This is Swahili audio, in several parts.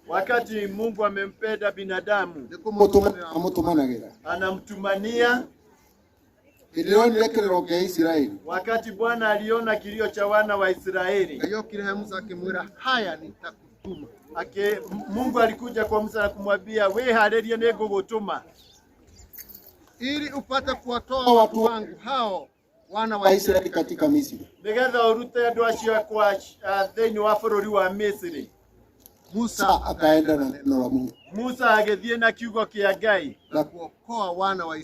Wakati Mungu amempenda binadamu, anamtumania. Wakati Bwana aliona kilio cha wana wa Israeli, Mungu alikuja kwa Musa na kumwambia, we haleria ningugutuma ili upate kuwatoa watu wangu hao wana wa Israeli katika Misri. Nigetha urute andu acio kwa thĩinĩ wa bũrũri wa Misri. Musa akaenda na neno la Mungu. Musa agithie na kiugo kia Ngai na kuokoa wana wa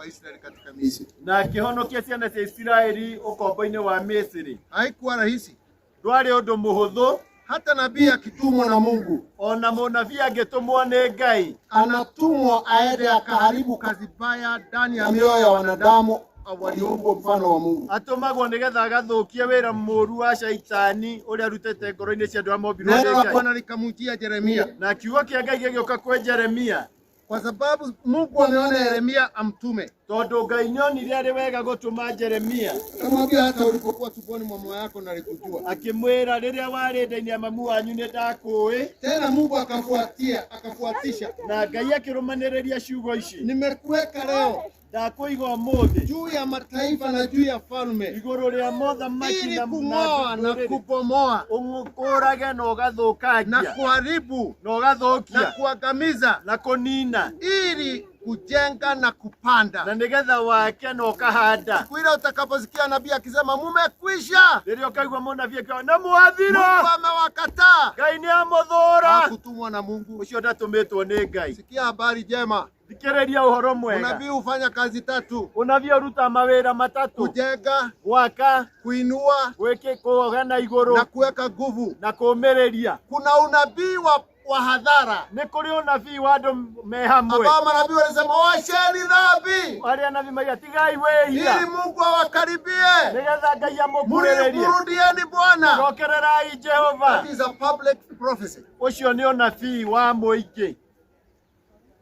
Israeli katika Misri. Na akihonokia ciana cia Israeli ukombo-inĩ wa Misri. Haikuwa rahisi. Ndwarĩ ũndũ mũhũthũ. Hata nabii akitumwa na Mungu, ona mũnabii angĩtumwo nĩ Ngai, anatumwa aende akaharibu kazi mbaya ndani ya mioyo ya wanadamu walioumbwa mfano wa Mungu. Atumagwo nigetha agathukie wĩra mũru wa shaitani ũrĩa arutĩte ngoro-inĩ cia andũ a mombirwo nĩ Ngai. Bwana likamjia Yeremia, na kiugo kĩa Ngai gĩgĩũka kwĩ Jeremia, kwa sababu Mungu ameona Yeremia amtume. Tondũ Ngai nĩonire arĩ wega gũtũma Jeremia. Akamwambia hata ulipokuwa tumboni mwa mama yako nalikujua. Akimwĩra rĩrĩa warĩ nda-inĩ ya mamu wanyu nĩ ndakũĩ. Tena Mungu akafuatisha. Na Ngai akĩrũmanĩrĩria ciugo ici. Nimekuweka leo ndakũiga ũmũthĩ juu ya mataifa na juu ya falme, igũrũ rĩa mothamaki na kung'oa na kubomoa, ũkũrage na ũgathũkangia na kuharibu na ũgathũkia na kuangamiza na kũnina, ili kujenga na kupanda. Na nigetha wake na ukahanda. Siku ile utakaposikia nabii akisema mumekwisha, ndio ukaigwa mũnabii akiwa na mwathiro, Mungu amewakataa, Ngai nĩ amũthũra, hakutumwa na Mungu, ũcio ndatũmĩtwo nĩ Ngai. Sikia habari njema. Thikĩrĩria ũhoro mwega. Unabii hufanya kazi tatu. Unabii uruta mawĩra matatu: kujenga, gwaka, kuinua, kuoga na igũrũ, na kuweka nguvu, na kũũmĩrĩria. Kuna unabii wa hadhara. Nĩ kũrĩ ũnabii wa andũ me hamwe, ambao manabii walisema washeni dhambi, arĩa anabii maiga tigai wĩhia, ili Mungu awakaribie, nigetha Ngai amũkuhĩrĩrie. Murudieni Bwana, cokererai Jehova. That is a public prophecy. Ũcio nĩ ũnabii wa mũingĩ.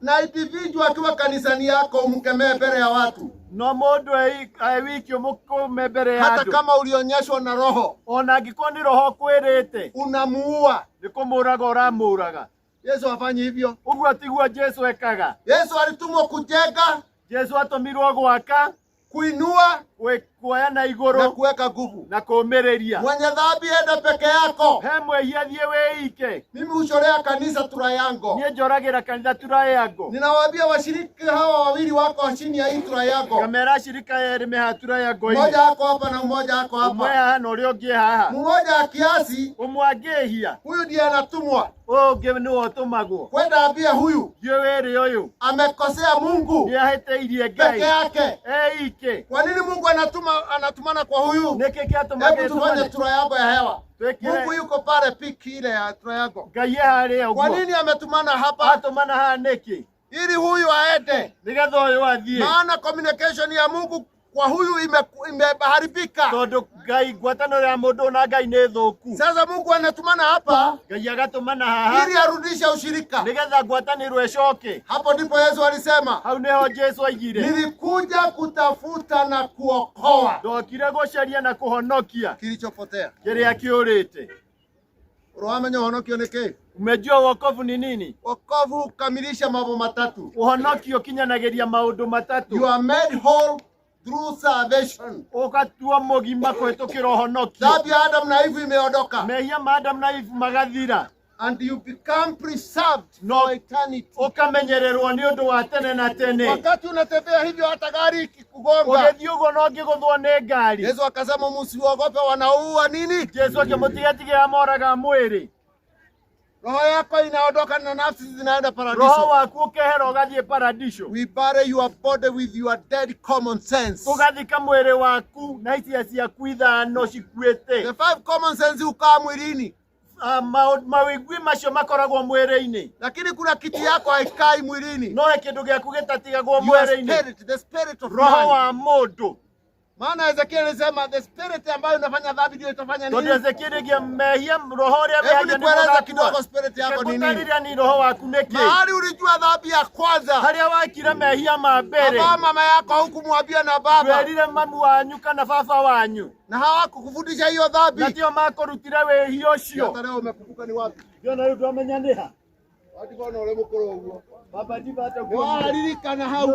Na individual akiwa kanisani yako umkemee mbele ya watu. No mũndũ wiki ũmũkũme mbere ya andũ. Hata kama ulionyeshwa na roho, ona angĩkorwo nĩ roho kwĩrĩte, unamuua, nĩ kũmũraga ũramũraga. Yesu afanye hivyo. Ũguo tiguo Jesu ekaga. Yesu alitumwa kujenga, Jesu atũmirwo gwaka, kuinua, kuoya na iguru na kuweka nguvu. na kuumireria. Mwenye dhambi enda peke yako. He mwehia thie wĩike. Mimi huchorea kanisa Triangle. Nie njoragira kanitha Triangle. Ninawaambia washiriki hawa wawili wako chini ya hii Triangle. Kamera shirika yeri meha Triangle. Mmoja wako hapa na mmoja wako hapa. Umwe haha na uria ungi haha. Mmoja kiasi. Umwe angĩhia. Huyu ndiye anatumwa. Ũngĩ nĩwe ũtũmagwo. Kwenda ambia huyu. Thiĩ wĩre ũyũ. Amekosea Mungu. Nĩahĩtĩirie Ngai. Peke yake. Eike. Kwa nini Mungu anatumana kwa huyu? Nĩkĩ kĩatũmaga Hebu tufanye Triangle ya hewa. Twĩkĩre. Mungu yuko pale piki ile ya Triangle. Ngai harĩa Kwa ũguo. nini ametumana hapa? Atũmana haha nĩkĩ? Ili huyu aende. Nĩgetha ũyũ athiĩ. Maana communication ya Mungu kwa huyu imeharibika. Tondũ Ngai ngwatanĩro ya mũndũ na Ngai nĩ thũku. Sasa Mungu anatumana hapa Ngai agatũmana haha ili arudishe ushirika. nĩgetha ngwatanĩro ĩcoke. Hapo ndipo Yesu alisema, Hau nĩho Jesũ aigire. nilikuja kutafuta na kuokoa Ndokire gũcaria na kũhonokia kilichopotea. kĩrĩa kĩũrĩte. Uramenya uhonokio ni kĩĩ? Umejua wokovu ni nini? Wokovu hukamilisha mambo matatu. Ũhonokio kinyanagĩria maũndũ matatu. You are made whole through salvation. Ũgatuo mũgima kũhĩtũkĩra ũhonokio. Dhambi ya Adam na Eve imeondoka. Mehia ma Adamu na Eve magathira. And you become preserved No. for eternity. Ũkamenyererwo nĩ ũndũ wa tene na tene. Wakati unatembea hivyo hata gari ikikugonga, Ũgĩthiĩ ũguo no ũngĩgũthwo nĩ ngari. Yesu akasema msiogope wanaua nini? Jesũ akĩmũtigatigĩra moraga mwĩrĩ. Roho yako inaondoka na nafsi zinaenda Roho paradiso. waku ũkehera ũgathiĩ paradisho. We bury your body with your dead common sense. Ũgathika mwĩrĩ waku na icia ciaku ithano cikuĩte. The 5 common sense ukaa mwilini. Mawĩgwi macio makoragwo mwĩrĩ-inĩ. Lakini kuna kitu yako haikai mwilini. No kĩndũ gĩaku gĩtatigagwo Your mwĩrĩ-inĩ. spirit, the spirit of Roho man. wa mũndũ. Maana Ezekiel alisema the spirit ambayo inafanya dhambi ndio itafanya Tondũ nini? Ezekiel mehia roho ũrĩa Hebu wehia nikueleza kidogo spirit yako ni nini? Gũtarĩria ni roho waku nĩkĩ. Mahali ulijua dhambi ya kwanza. Harĩa wakire mehia ma mbere. Baba mama yako hukumwambia na baba. Werire mamu wanyu kana baba wanyu. Na hawakukufundisha hiyo dhambi. Na tio makũrutire wĩhia ũcio. Hata leo umekumbuka ni wapi? Ndio na rĩu twamenya nĩ ha. Watu kwa wale mkoro huo. Baba ndiba hata Waririkana hau.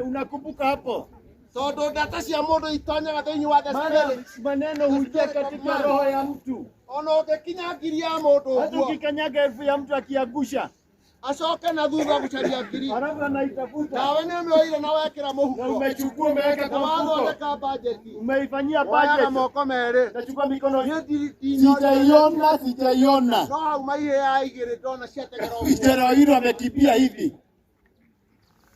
unakumbuka hapo. Todo data cia mundu itonyaga thiini wa the spirit. Maneno huingia katika roho ya mtu. Ona ungekinya ngiri ya mundu Hata uguo ukikanyaga elfu ya mtu akiagusha. acoke na thutha gucaria ngiri. Halafu anaitafuta. Nawe nĩ ũmĩoire na wekĩra Na mũhuko. umechukua umeweka kwa mfuko. Wathondeka bajeti. Umeifanyia Woyaga budget. moko merĩ. Nachukua mikono. Sijaiona. Sijaiona. No hau maihĩ ya igĩrĩ ndona ciategera ũguo. Mstero hilo amekimbia hivi.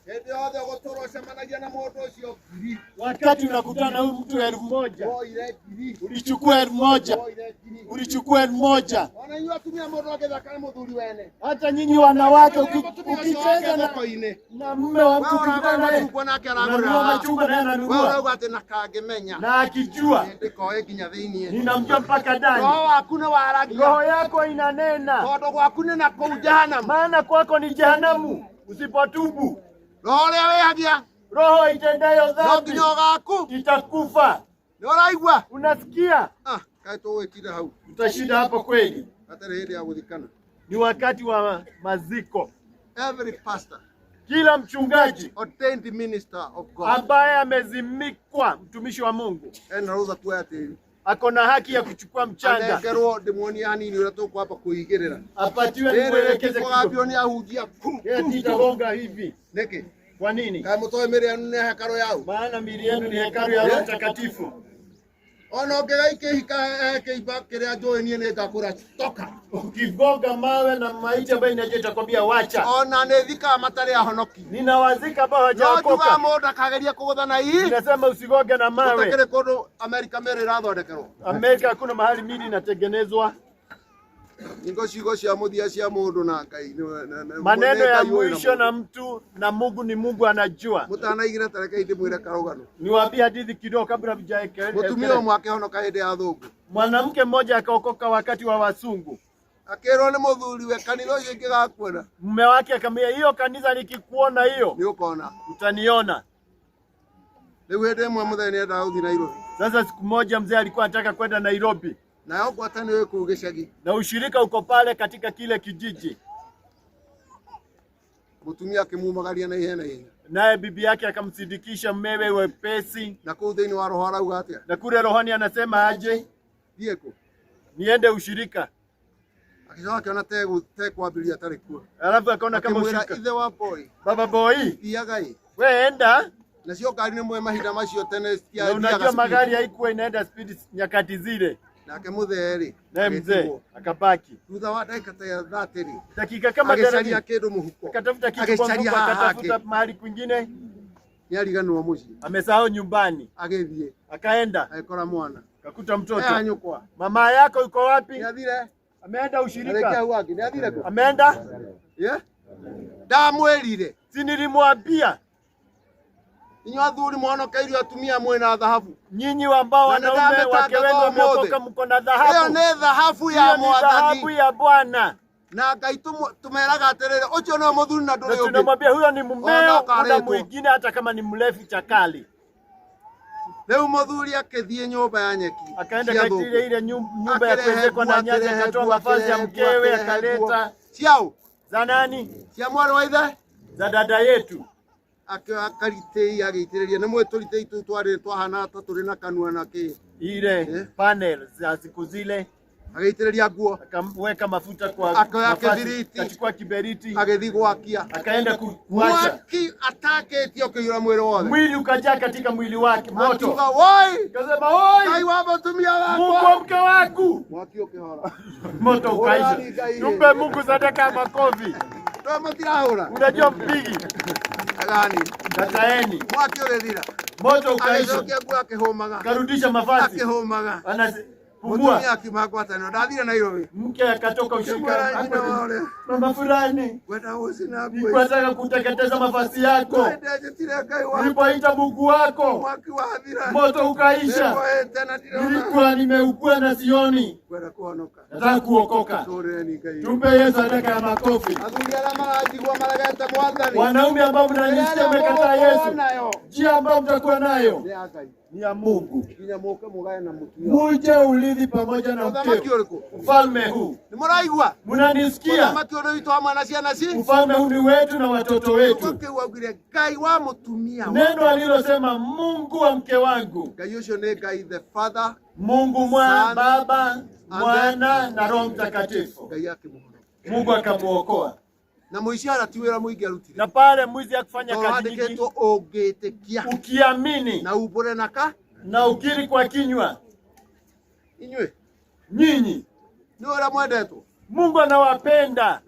Hĩndĩ yothe ũgũtũũra ũcemanagia na mũndũ ũcio ngiri. Wakati unakutana na huyu mtu 1000. Woire ngiri. Ulichukua 1000. Woire ngiri. Ulichukua 1000. Ona inyuĩ atumia mũndũ agĩthaka nĩ mũthuri wene. Hata nyinyi wanawake Ũgĩtumiga ukicheza na thoko-inĩ. mume wa mtu Wewe ukikutana ũragũra naye. machungwa nake Unanunua aragũra. machungwa naye Wewe ananunua. ũrauga atĩ na kangĩmenya. Na akijua Ndĩkoe nginya thĩiniĩ. ninamjua mpaka ndani. Roho waku nĩ waragia. Roho yako inanena. Tondũ gwaku nĩ na kũu jahanamu. Maana kwako ni jehanamu usipotubu. Roho ũrĩa wĩhagia Roho itendayo no dhambi nginya ũgaku. itakufa. Nĩ ũraigua? Unasikia? Kaĩ tũgwĩkire hau. Utashinda hapo kweli. Hatarĩ hĩndĩ ya gũthikana. Ni wakati wa maziko. Every pastor, Kila mchungaji ordained minister of God, ambaye amezimikwa mtumishi wa Mungu ena rũtha kuoya tĩri. ako na haki ya kuchukua mchanga, Anengerwo ndĩmuonie hanini ũrĩa tũkwamba kũigĩrĩra. apatiwe Rĩrĩ mwelekeze rĩkĩgambio kidogo. nĩ ahunjia. Yeye titagonga hivi. Nĩkĩ? Kwa nini? Kaĩ mũtoĩ mĩrĩ yanu nĩ hekarũ yau. Maana miili yenu ni hekalu ya Roho Mtakatifu. Ona ũngĩgaikĩhika kĩimba kĩrĩa njũĩ niĩ nĩ ngakũra toka. Ukigonga mawe na maiti ambayo inajua itakwambia wacha. Ona nĩ thikaga matarĩ ahonoki. Ninawazika ambao No njuga hawajaokoka. mũndũ akageria kũgũtha na ii. Ninasema usigoge na mawe. Gũtakĩrĩ kũndũ Amerika mĩrĩ ĩrathondekerwo. Amerika hakuna mahali miili inatengenezwa. Ingo ciugo cia mũthia cia mũndũ na Ngai. Maneno ya mwisho na mtu na Mungu ni Mungu anajua. Mũtanaigire tareke hĩndĩ mwĩre karũgano. Niwaambie hadithi kidogo kabla vijaeke. Mũtumia ũmwe akĩhonoka hĩndĩ ya thũngũ. Mwanamke mmoja akaokoka wakati wa wasungu. Akĩrwo nĩ mũthuriwe kanitha ũcio ingĩgakuona. Mume wake akamwambia hiyo kanisa nikikuona hiyo Nĩ ũkona. utaniona. Rĩu hĩndĩ ĩmwe mũthee nĩ endaga gũthiĩ Nairobi. Sasa siku moja mzee alikuwa anataka kwenda Nairobi. Nayo ngwatanĩro ĩkũu gĩcagi. Na ushirika uko pale katika kile kijiji. Mũtumia akĩmumagaria na ihenya na ihenya. naye bibi yake akamsindikisha mmewe wepesi. Na kuu thĩinĩ wa roho arauga atĩa? Na kule rohoni anasema aje? Thiĩ niende ushirika. Akiona akiona tekwambĩrĩria atarĩ kuo. Alafu akaona kama ushirika. Ithe wa boy. Baba boy. Thiaga we enda. Na sio gari nĩ mwe mahinda macio tene na unajua magari haikuwa inaenda speed nyakati zile. Nake mũthee na mzee akabaki. Thutha wa dakika ta 30 dakika kama 30 kĩndũ mũhuko. Akatafuta kitu kwa mfuko, akatafuta mahali kwingine. Nĩariganĩrwo mũciĩ. Amesahau nyumbani. Agĩthiĩ. Akaenda. Akora mwana. Akakuta mtoto. Mama yako yuko wapi? Nĩathire. Ameenda ushirika. Nĩathire kũ? Ameenda? Ndamwĩrire. Si nilimwambia. Inyuĩ athuri mũhonokeirio atumia mwĩna thahabu. Nyinyi ambao wanaume wake wenu wameokoka mko na dhahabu. Hiyo ni dhahabu ya Mwathani. Dhahabu ya Bwana. Na Ngai tumeraga atĩrĩrĩ ũcio nĩ mũthuri na ndũrĩ ũngĩ. Tunamwambia huyo ni mumeo na mwingine hata kama ni mlevi chakali. Leo mũthuri akĩthiĩ nyũmba ya nyeki. Akaenda katika ile nyumba ya kuwezekwa na nyasi, akatoa mavazi ya mkewe akaleta. Ciao. Za nani? Cia mwana wa ithe? Za dada yetu. Akaritei agĩitĩrĩria nĩ mwĩtũritei tu twarĩ twahana ta tũrĩ na kanua na kĩ ile panel za siku zile. Agĩitĩrĩria nguo, akamweka mafuta kwa mavazi, akachukua kiberiti, agĩthiĩ gwakia, akaenda kuwasha. Mwaki atakĩtio ũkĩiyũra mwĩrĩ wothe, mwili ukajaa katika mwili wake moto. Akiuga woi, kasema woi, Ngai wa mũtumia wakwa, Mungu wa mke wangu. Mwaki ũkĩhora, moto ukaisha. Tumbe Mungu sadaka makofi. Tũmatirahũra. Unajua mpigi gani? Kataeni. Mwaki ũrĩthira. Moto ukaisha. Agĩcokia akĩhũmaga. Karudisha mavazi. Akĩhũmaga. Pumua. Akimagwatana ndathire Nairobi. Mke akatoka ushirika. Mama fulani. Nilikuwa kuteketeza mavazi yako. Nilipoita Mungu wako. Moto ukaisha. Nilikuwa nimeugua na sioni. Nataka kuokoka. Tumpe Yesu sadaka ya makofi. Wanaume ambao mnanisikia mmekataa Yesu. Njia ambayo mtakuwa nayo ni ya Mungu. Muje ulithi pamoja na mkeo. Ufalme huu. Mnanisikia? Ufalme huu ni wetu na watoto wetu. Neno alilosema Mungu wa mke wangu. Mungu mwa Baba, Mwana na Roho Mtakatifu. Mungu akamuokoa. Na mwizi aratiwira mwingi arutire. Na pale mwizi akufanya kazi nyingi. Ukiamini na ubure na ukiri kwa kinywa. Inywe nyinyi ni ora mwendetwo. Mungu anawapenda.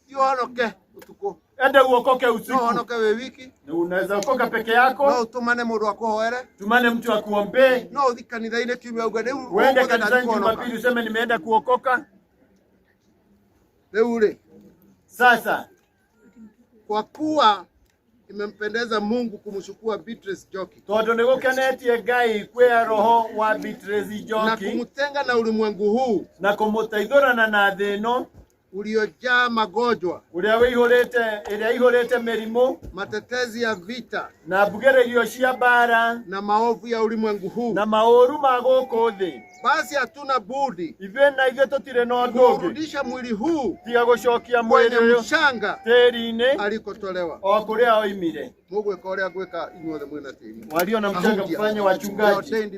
Yohonoke utuko. Ende uokoke usiku. Yohonoke we wiki. Na unaweza okoka peke yako. No utumane mundu akuhoere. Tumane mtu akuombe. No uthi kanitha-inĩ kiumia uga rĩu. Uende kanisani Jumapili useme nimeenda kuokoka. Rĩu rĩ. Sasa kwa kuwa imempendeza Mungu kumchukua Beatrice Njoki. Tondu nigukenetie Ngai kwea roho wa Beatrice Njoki na kumtenga na ulimwengu huu na kumutaithurana na thĩ ĩno uliojaa magonjwa, iria ihurite mirimu, matetezi ya vita na mbugererio cia bara na maovu ya ulimwengu huu na maoru ma gũkũ thĩ. Basi hatuna budi ithuĩ tutire na ũndũ ũngĩ kurudisha mwili huu tiga gũcokia mwĩrĩ ũyũ mchanga tĩri-inĩ alikotolewa. O kũrĩa oimire. Mũgwĩka ũrĩa gwĩka inyuothe mwĩna tĩri. Walio na mchanga mfanye wachungaji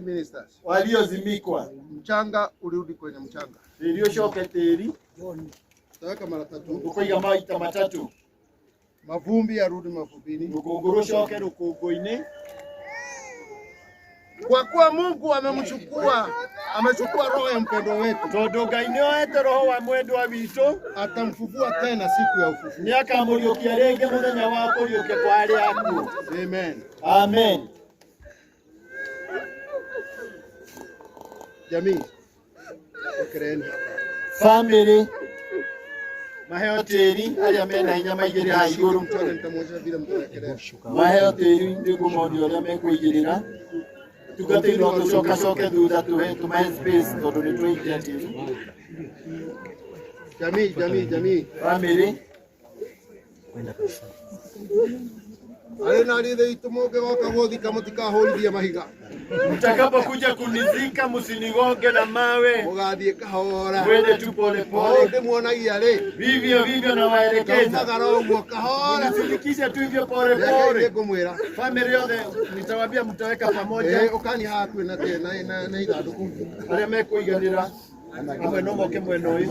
waliozimikwa. Mchanga urudi kwenye mchanga. Tĩri ũcoke tĩri. Taweka mara 3. Ukoiga maita 3. Mavumbi yarudi mavumbini. Rũkũngũ rũcoke rũkũngũ-inĩ. Kwa kuwa Mungu amechukua roho ya mpendwa wetu. Tondu Ngai nĩoete roho wa mwendwa witũ, atamfufua tena siku ya ufufuo. Nĩakamũriũkia rĩngĩ mũthenya wa kũriũkia kwa arĩa akuũ. Amen. Amen. Jamii. Okereni. Family. Maheo tĩri arĩa mena hinya maigĩrĩra igũrũ. Maheo tĩri nĩguo maũndũ ũrĩa mekũigĩrĩra. Tugateirwo tũcoke thutha tũmahe space tondũ nĩ twĩikia tĩri. Jamii. Family. Mtakapokuja kunizika msinigonge na mawe. Mwende tu pole pole. Vivyo vivyo na waelekeza. Mnifikishe tu hivyo pole pole. Familia yote nitawaambia mtaweka pamoja. Ale mekuiganira. Amwe no moke mweno hii.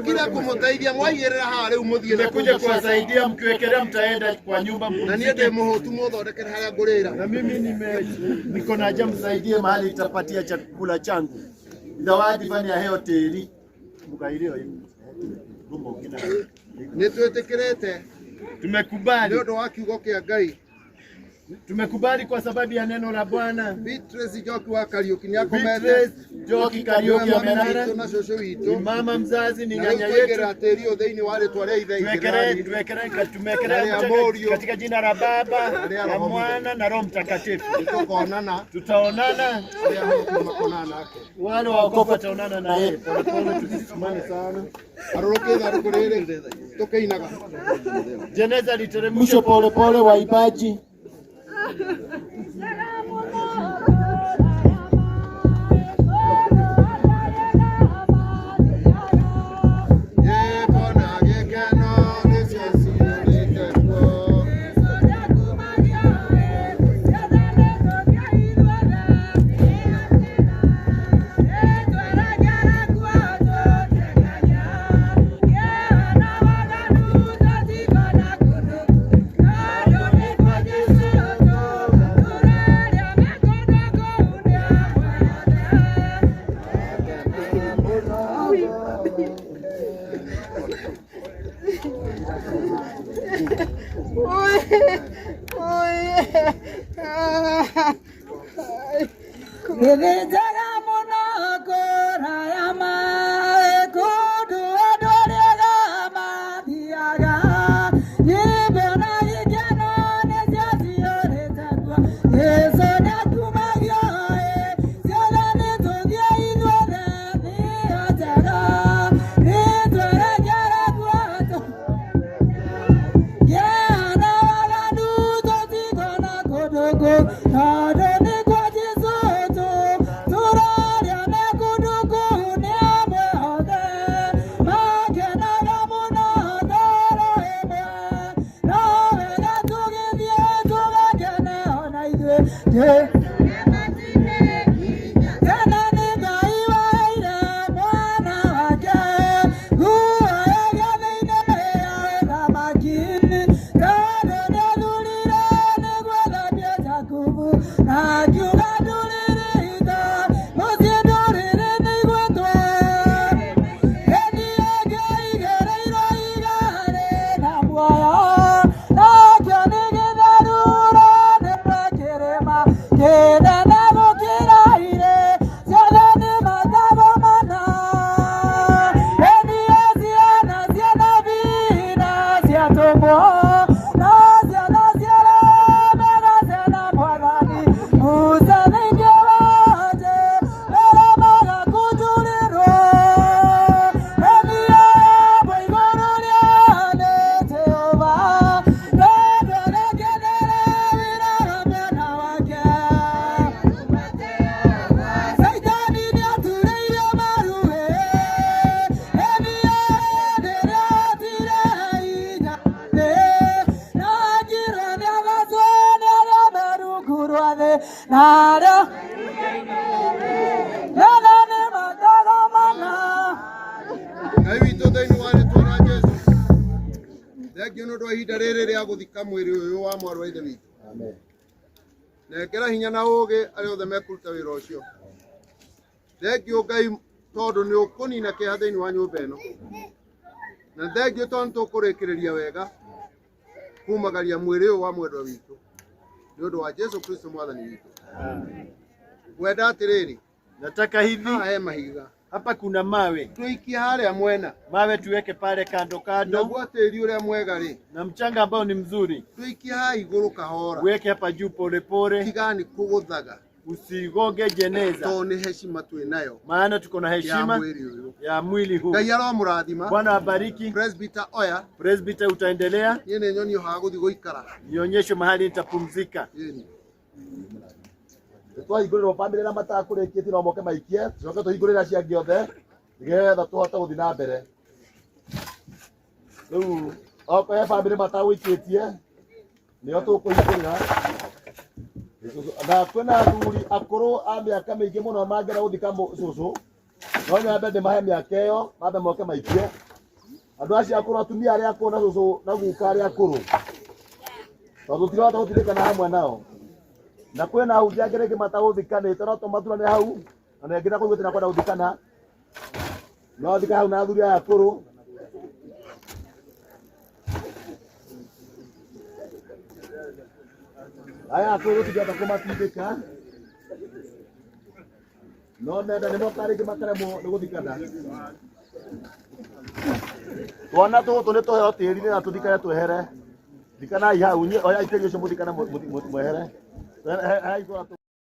Kila kumutaidia mwaiyerera hale umuthie na kuja kuwasaidia mkiwekelea mtaenda kwa nyumba na niende muhutu muthondekere haria ngurira na mimi niko na haja msaidie mahali nitapatia chakula changu zawadi fani ya hoteli mkailio hivi rumbo kina nitwetekerete tumekubali ndio wakiugo kia Ngai. Tumekubali kwa sababu ya neno la Bwana. Beatrice Joki wa Kariuki ni yako mbele. Joki Kariuki amenara. Mama mzazi ni nyanya yetu. Tumekelea katika jina la Baba, la Mwana na Roho Mtakatifu. Tutaonana. Wale waokoka wataonana na yeye. Tusisimame sana. Jeneza literemshwe pole pole waibaji. Amen. Nekera hinya na uge ari othe mekuruta wira ucio. Thengio Ngai tondu ni ukunina kiha thiini wa nyumba ino. Na thengio tondu tukurikireria wega kumagaria mwiri uyu wa mwendwa witu. Ni undu wa Yesu Kristo mwathani witu. Wenda atiriri. Nataka hivi. Mahiga. Hapa kuna mawe. Tuikie haria mwena. Mawe tuweke pale kando kando. Na tiri uria mwega ri. Na mchanga ambao ni mzuri. Tuikie hai iguru kahora. Weke hapa juu pole pole. Tigani kuguthaga. usigoge jeneza. To ni heshima tuenayo. Maana tuko na heshima ya mwili huu. Ngai aromuradhima. Bwana abariki. Presbyter oya. Presbyter utaendelea. Yene nyoni haguthi goikara. Nionyeshe mahali nitapumzika. Yeni. Twahingũrĩrwo bamĩrĩ na matakũrĩkĩtie no moke maikie coke tũhingũrĩra cia ngĩothe nĩgetha tũhote gũthiĩ na mbere. Rĩu okorwo he bamĩrĩ matagũikĩtie nĩo tũkũhingũrĩra, na kwĩna athuri akũrũ a mĩaka mĩingĩ mũno mangĩenda gũthika cũcũ, no nyambe ndĩmahe mĩaka ĩyo mambe moke maikie. Andũ acio akũrũ, atumia arĩa akũrũ na cũcũ na guka arĩa akũrũ, tondũ tũtirahota gũtindĩkana hamwe nao. Na kwĩna ahunjia angĩ rĩngĩ matagũthikanĩte no tũmathuranĩre hau, na ningĩ na kũigua tĩna kwenda gũthikana no thika hau na athuri aya akũrũ. Aya akũrũ tũngĩhota kũmatindĩka no menda nĩmoka rĩngĩ makaremwo nĩ gũthikana. Twana tũtũ nĩ tũheo tĩri-inĩ na tũthikane twehere. Thikanai hau, oya itĩri ũcio mũthikane mwehere.